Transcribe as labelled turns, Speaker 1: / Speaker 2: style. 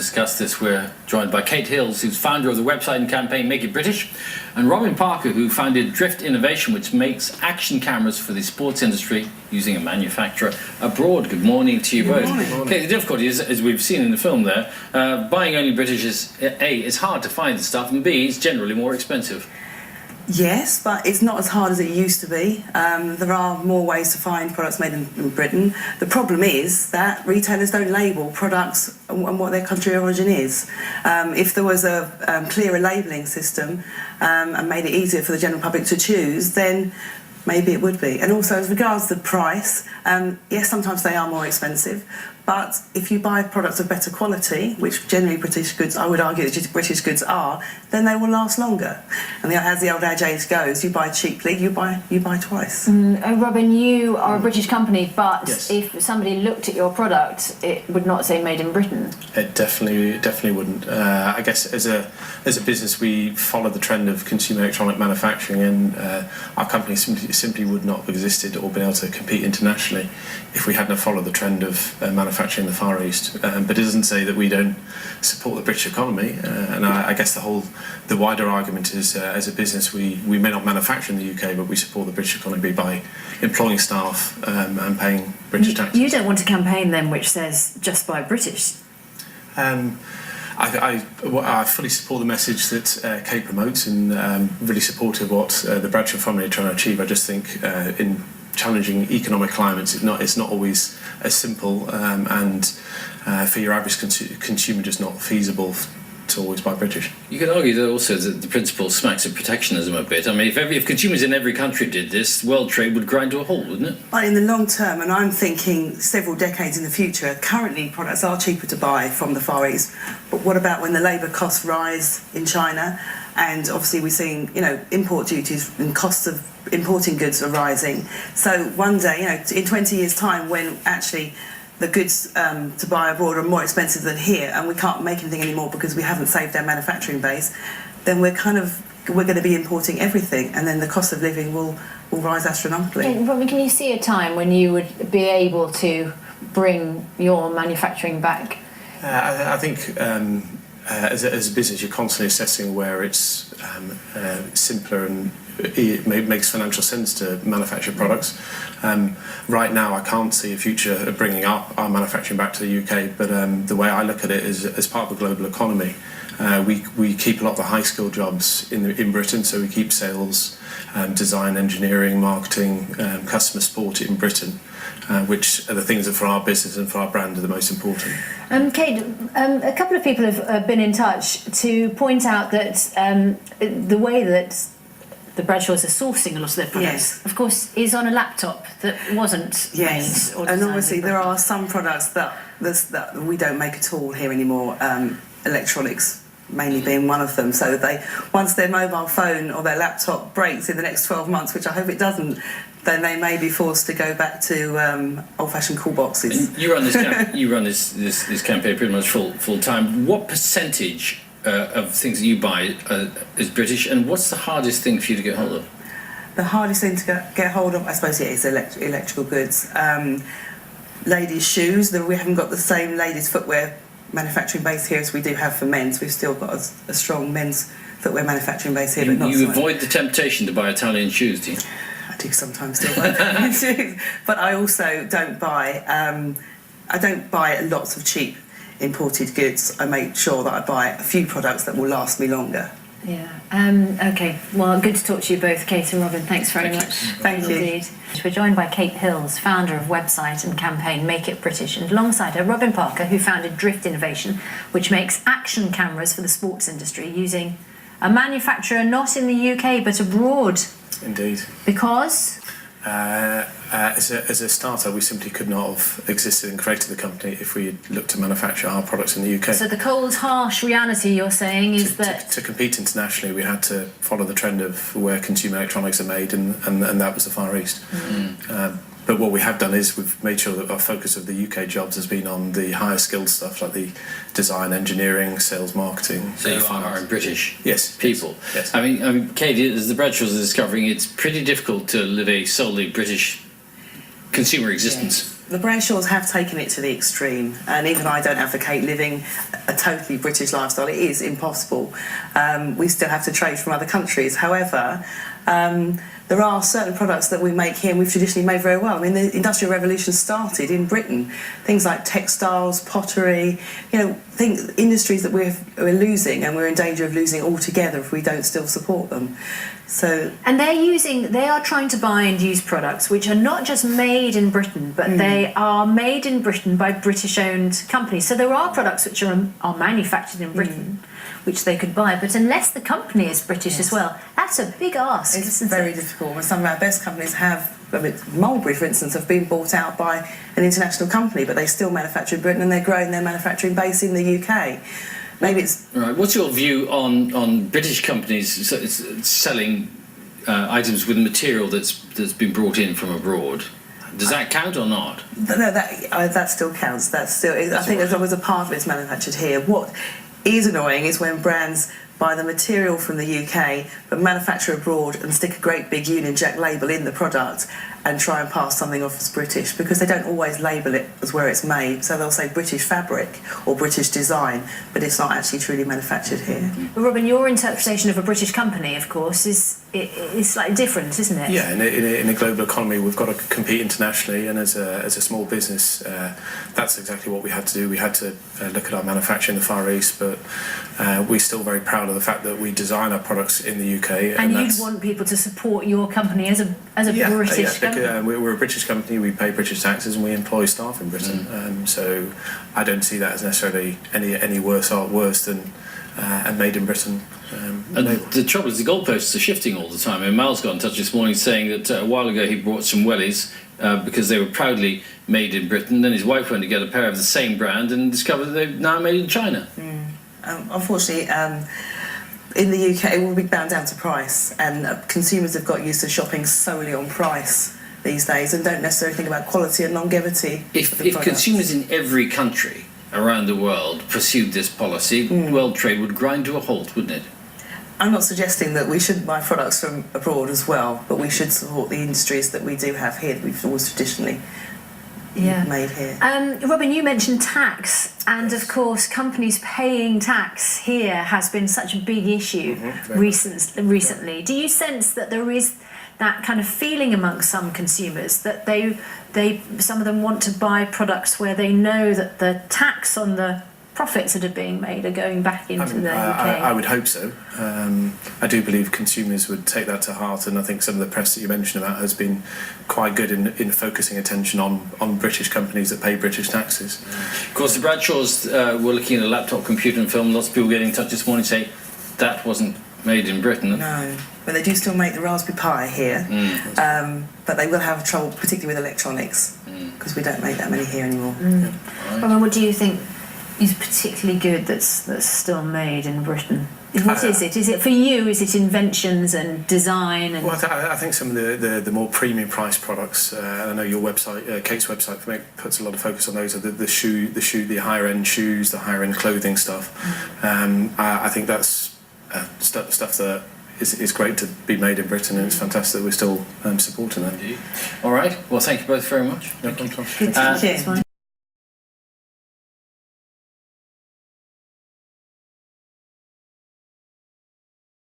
Speaker 1: discuss this, we're joined by Kate Hills, who's founder of the website and campaign Make It British, and Robin Parker, who founded Drift Innovation, which makes action cameras for the sports industry using a manufacturer abroad. Good morning to you both. Okay, the difficulty is, as we've seen in the film there, buying only British is, A, it's hard to find the stuff, and B, it's generally more expensive.
Speaker 2: Yes, but it's not as hard as it used to be. There are more ways to find products made in Britain. The problem is that retailers don't label products and what their country of origin is. If there was a clearer labelling system and made it easier for the general public to choose, then maybe it would be. And also, as regards the price, yes, sometimes they are more expensive, but if you buy products of better quality, which generally British goods, I would argue that British goods are, then they will last longer. And as the old adage goes, you buy cheaply, you buy twice.
Speaker 3: Robin, you are a British company, but
Speaker 4: Yes.
Speaker 3: if somebody looked at your product, it would not say made in Britain.
Speaker 4: It definitely wouldn't. I guess as a business, we follow the trend of consumer electronic manufacturing, and our company simply would not have existed or been able to compete internationally if we hadn't followed the trend of manufacturing in the Far East. But it doesn't say that we don't support the British economy. And I guess the wider argument is, as a business, we may not manufacture in the UK, but we support the British economy by employing staff and paying British taxes.
Speaker 3: You don't want a campaign then which says just buy British.
Speaker 4: I fully support the message that Kate promotes, and really supportive of what the Bradshaw family are trying to achieve. I just think in challenging economic climates, it's not always as simple, and for your average consumer, just not feasible to always buy British.
Speaker 1: You could argue that also that the principle smacks of protectionism a bit. I mean, if consumers in every country did this, world trade would grind to a halt, wouldn't it?
Speaker 2: But in the long term, and I'm thinking several decades in the future, currently products are cheaper to buy from the Far East. But what about when the labour costs rise in China? And obviously we're seeing, import duties and costs of importing goods are rising. So one day, in 20 years' time, when actually the goods to buy abroad are more expensive than here, and we can't make anything anymore because we haven't saved our manufacturing base, then we're going to be importing everything, and then the cost of living will rise astronomically.
Speaker 3: Robin, can you see a time when you would be able to bring your manufacturing back?
Speaker 4: I think as a business, you're constantly assessing where it's simpler and it makes financial sense to manufacture products. Right now, I can't see a future of bringing up our manufacturing back to the UK, but the way I look at it is as part of the global economy. We keep a lot of the high-skilled jobs in Britain, so we keep sales, design, engineering, marketing, customer support in Britain, which are the things that for our business and for our brand are the most important.
Speaker 3: Kate, a couple of people have been in touch to point out that the way that the Bradshaws are sourcing a lot of their products, of course, is on a laptop that wasn't made. Or
Speaker 2: and obviously there are some products that we don't make at all here anymore, electronics mainly being one of them. So once their mobile phone or their laptop breaks in the next 12 months, which I hope it doesn't, then they may be forced to go back to old-fashioned call boxes.
Speaker 1: And you run this campaign pretty much full time. What percentage of things that you buy is British, and what's the hardest thing for you to get hold of?
Speaker 2: The hardest thing to get hold of, I suppose, is electrical goods. Ladies' shoes. We haven't got the same ladies' footwear manufacturing base here as we do have for men's. We've still got a strong men's footwear manufacturing base here, but not
Speaker 1: You avoid the temptation to buy Italian shoes, do you?
Speaker 2: I do sometimes still buy Italian shoes, but I also don't buy. I don't buy lots of cheap imported goods. I make sure that I buy a few products that will last me longer.
Speaker 3: Yeah. Okay. Well, good to talk to you both, Kate and Robin. Thanks very much.
Speaker 2: Thank you.
Speaker 3: Indeed. We're joined by Kate Hills, founder of website and campaign Make It British, and alongside her, Robin Parker, who founded Drift Innovation, which makes action cameras for the sports industry using a manufacturer not in the UK but abroad.
Speaker 4: Indeed.
Speaker 3: Because?
Speaker 4: As a startup, we simply could not have existed and created the company if we had looked to manufacture our products in the UK.
Speaker 3: So the cold, harsh reality you're saying is that
Speaker 4: to compete internationally, we had to follow the trend of where consumer electronics are made, and that was the Far East. But what we have done is we've made sure that our focus of the UK jobs has been on the higher skilled stuff like the design, engineering, sales, marketing.
Speaker 1: So you are British people.
Speaker 4: Yes.
Speaker 1: I mean, Kate, as the Bradshaws are discovering, it's pretty difficult to live a solely British consumer existence.
Speaker 2: The Bradshaws have taken it to the extreme, and even I don't advocate living a totally British lifestyle. It is impossible. We still have to trade from other countries. However, there are certain products that we make here and we've traditionally made very well. I mean, the Industrial Revolution started in Britain. Things like textiles, pottery, industries that we're losing, and we're in danger of losing altogether if we don't still support them. So,
Speaker 3: and they are trying to buy and use products which are not just made in Britain, but they are made in Britain by British-owned companies. So there are products which are manufactured in Britain, which they could buy, but unless the company is British as well, that's a big ask.
Speaker 2: It's very difficult. And some of our best companies Mulberry, for instance, have been bought out by an international company, but they still manufacture in Britain and they're growing their manufacturing base in the UK. Maybe it's...
Speaker 1: Right. What's your view on British companies selling items with material that's been brought in from abroad? Does that count or not?
Speaker 2: No, that still counts. I think as long as a part of it's manufactured here. What is annoying is when brands buy the material from the UK but manufacture abroad and stick a great big Union Jack label in the product and try and pass something off as British, because they don't always label it as where it's made. So they'll say British fabric or British design, but it's not actually truly manufactured here.
Speaker 3: Well, Robin, your interpretation of a British company, of course, is slightly different, isn't it?
Speaker 4: Yeah, in a global economy, we've got to compete internationally, and as a small business, that's exactly what we had to do. We had to look at our manufacturing in the Far East, but we're still very proud of the fact that we design our products in the UK.
Speaker 3: And you'd want people to support your company as a British company?
Speaker 4: We're a British company, we pay British taxes and we employ staff in Britain. So I don't see that as necessarily any worse than a made in Britain.
Speaker 1: And the trouble is the goalposts are shifting all the time. I mean, Mal's got in touch this morning saying that a while ago he bought some wellies because they were proudly made in Britain. Then his wife went to get a pair of the same brand and discovered that they're now made in China.
Speaker 2: Unfortunately, in the UK it will be bound down to price, and consumers have got used to shopping solely on price these days and don't necessarily think about quality and longevity.
Speaker 1: If consumers in every country around the world pursued this policy, world trade would grind to a halt, wouldn't it?
Speaker 2: I'm not suggesting that we shouldn't buy products from abroad as well, but we should support the industries that we do have here that we've always traditionally made here.
Speaker 3: Robin, you mentioned tax, and of course companies paying tax here has been such a big issue recently. Do you sense that there is that kind of feeling amongst some consumers that some of them want to buy products where they know that the tax on the profits that are being made are going back into the UK?
Speaker 4: I would hope so. I do believe consumers would take that to heart, and I think some of the press that you mentioned about has been quite good in focusing attention on British companies that pay British taxes.
Speaker 1: Of course, the Bradshaws were looking at a laptop, computer and film. Lots of people getting in touch this morning saying that wasn't made in Britain.
Speaker 2: No, but they do still make the Raspberry Pi here, but they will have trouble, particularly with electronics, because we don't make that many here anymore.
Speaker 3: Robin, what do you think is particularly good that's still made in Britain? What is it? Is it for you? Is it inventions and design? And
Speaker 4: well, I think some of the more premium priced products. I know your website, Kate's website, puts a lot of focus on those. Are the higher end shoes, the higher end clothing stuff. I think that's stuff that is great to be made in Britain, and it's fantastic that we're still supporting that.
Speaker 1: All right. Well, thank you both very much.
Speaker 4: No problem.
Speaker 2: Thank you.